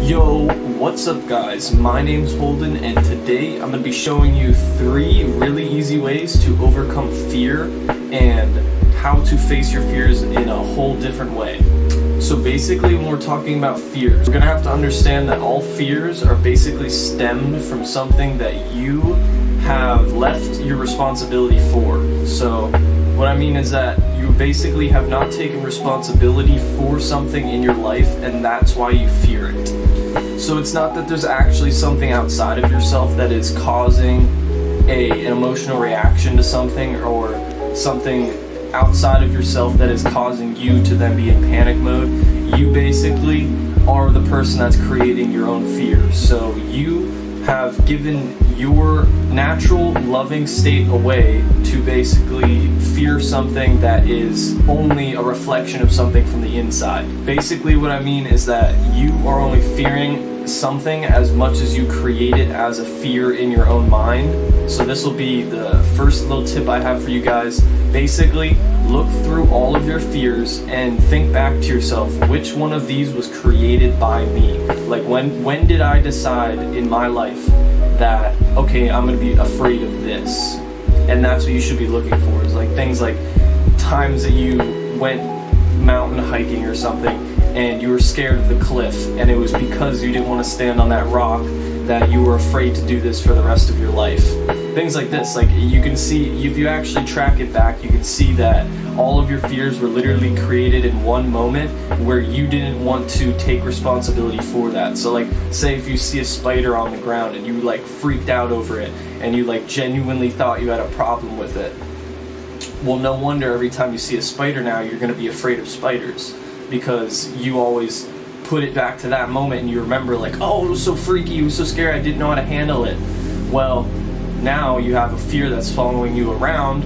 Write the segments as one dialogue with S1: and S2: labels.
S1: Yo, what's up guys? My name's Holden and today I'm going to be showing you 3 really easy ways to overcome fear and how to face your fears in a whole different way. So basically when we're talking about fears, we're going to have to understand that all fears are basically stemmed from something that you have left your responsibility for. So what I mean is that you basically have not taken responsibility for something in your life and that's why you fear it. So it's not that there's actually something outside of yourself that is causing an emotional reaction to something, or something outside of yourself that is causing you to then be in panic mode. You basically are the person that's creating your own fears. So you have given your natural loving state away to basically fear something that is only a reflection of something from the inside. Basically what I mean is that you are only fearing something as much as you create it as a fear in your own mind. So this will be the first little tip I have for you guys. Basically, look through all of your fears and think back to yourself, which one of these was created by me? Like when did I decide in my life that, okay, I'm gonna be afraid of this? And that's what you should be looking for, is like things like times that you went mountain hiking or something and you were scared of the cliff, and it was because you didn't want to stand on that rock that you were afraid to do this for the rest of your life. Things like this, like you can see, if you actually track it back, you can see that all of your fears were literally created in one moment where you didn't want to take responsibility for that. So like, say if you see a spider on the ground and you like freaked out over it and you like genuinely thought you had a problem with it. Well, no wonder every time you see a spider now, you're going to be afraid of spiders, because you always put it back to that moment and you remember like, oh, it was so freaky, it was so scary, I didn't know how to handle it. Well, now you have a fear that's following you around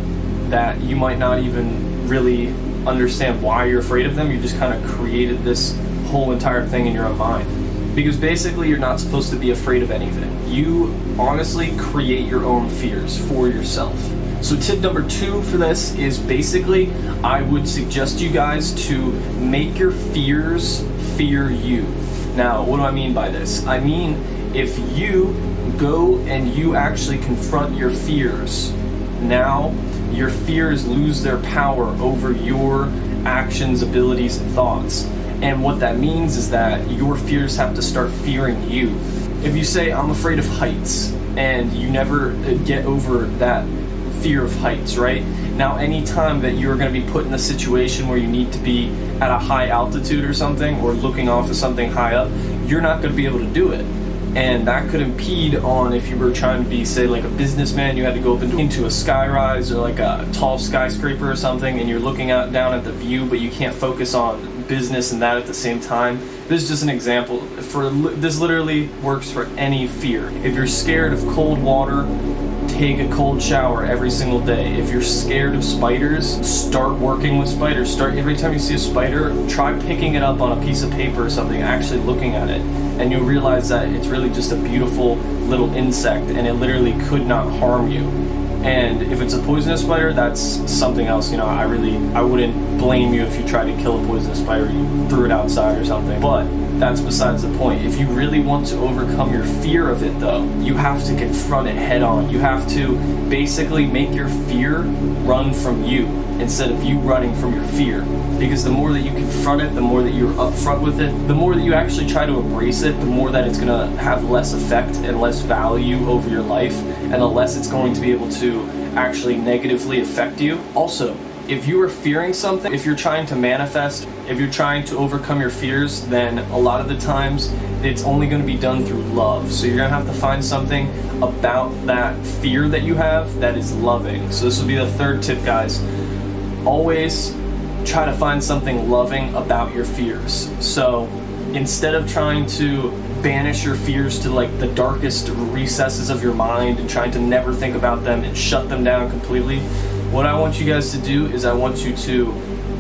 S1: that you might not even really understand why you're afraid of them. You just kind of created this whole entire thing in your own mind. Because basically you're not supposed to be afraid of anything. You honestly create your own fears for yourself. So tip number 2 for this is basically, I would suggest you guys to make your fears fear you. Now, what do I mean by this? I mean, if you go and you actually confront your fears, now your fears lose their power over your actions, abilities, and thoughts. And what that means is that your fears have to start fearing you. If you say, I'm afraid of heights, and you never get over that fear of heights, right? Now, anytime that you're going to be put in a situation where you need to be at a high altitude or something, or looking off of something high up, you're not going to be able to do it. And that could impede on, if you were trying to be, say, like a businessman, you had to go up into a skyrise or like a tall skyscraper or something, and you're looking out down at the view, but you can't focus on business and that at the same time. This is just an example. This literally works for any fear. If you're scared of cold water, take a cold shower every single day. If you're scared of spiders, start working with spiders. Start every time you see a spider, try picking it up on a piece of paper or something, actually looking at it, and you'll realize that it's really just a beautiful little insect and it literally could not harm you. And if it's a poisonous spider, that's something else. You know, I wouldn't blame you if you tried to kill a poisonous spider, you threw it outside or something. But that's besides the point. If you really want to overcome your fear of it though, you have to confront it head on. You have to basically make your fear run from you instead of you running from your fear. Because the more that you confront it, the more that you're upfront with it, the more that you actually try to embrace it, the more that it's going to have less effect and less value over your life, and the less it's going to be able to actually negatively affect you. Also, if you are fearing something, if you're trying to manifest, if you're trying to overcome your fears, then a lot of the times it's only going to be done through love. So you're going to have to find something about that fear that you have that is loving. So this will be the 3rd tip, guys. Always try to find something loving about your fears. So instead of trying to banish your fears to like the darkest recesses of your mind and trying to never think about them and shut them down completely, what I want you guys to do is I want you to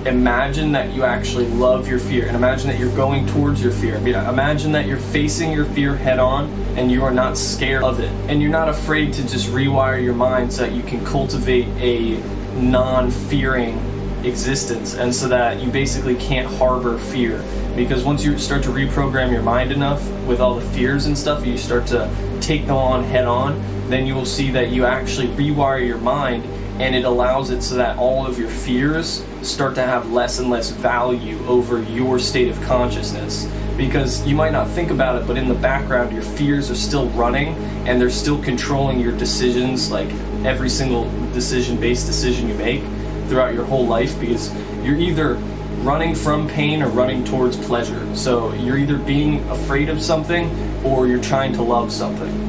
S1: imagine that you actually love your fear, and imagine that you're going towards your fear. Imagine that you're facing your fear head on and you are not scared of it, and you're not afraid to just rewire your mind so that you can cultivate a non-fearing existence, and so that you basically can't harbor fear. Because once you start to reprogram your mind enough with all the fears and stuff, you start to take them on head on, then you will see that you actually rewire your mind, and it allows it so that all of your fears start to have less and less value over your state of consciousness. Because you might not think about it, but in the background your fears are still running, and they're still controlling your decisions, like every single based decision you make throughout your whole life, because you're either running from pain or running towards pleasure. So you're either being afraid of something or you're trying to love something.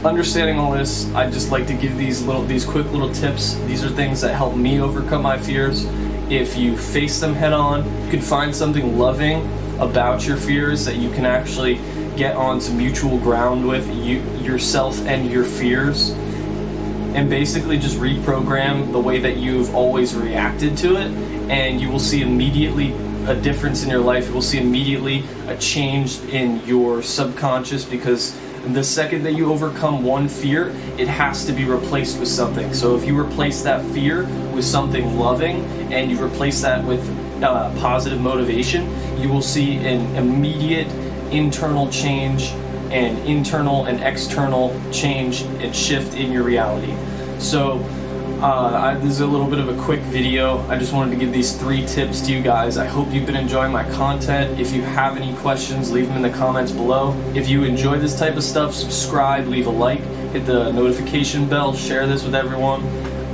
S1: Understanding all this, I just like to give these quick little tips. These are things that help me overcome my fears. If you face them head on, you can find something loving about your fears that you can actually get onto mutual ground with, yourself and your fears, and basically just reprogram the way that you've always reacted to it, and you will see immediately a difference in your life. You will see immediately a change in your subconscious, because the second that you overcome one fear, it has to be replaced with something. So if you replace that fear with something loving, and you replace that with positive motivation, you will see an immediate internal change, and internal and external change and shift in your reality. So this is a little bit of a quick video. I just wanted to give these 3 tips to you guys. I hope you've been enjoying my content. If you have any questions, leave them in the comments below. If you enjoy this type of stuff, subscribe, leave a like, hit the notification bell, share this with everyone.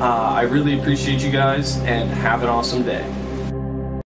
S1: I really appreciate you guys, and have an awesome day.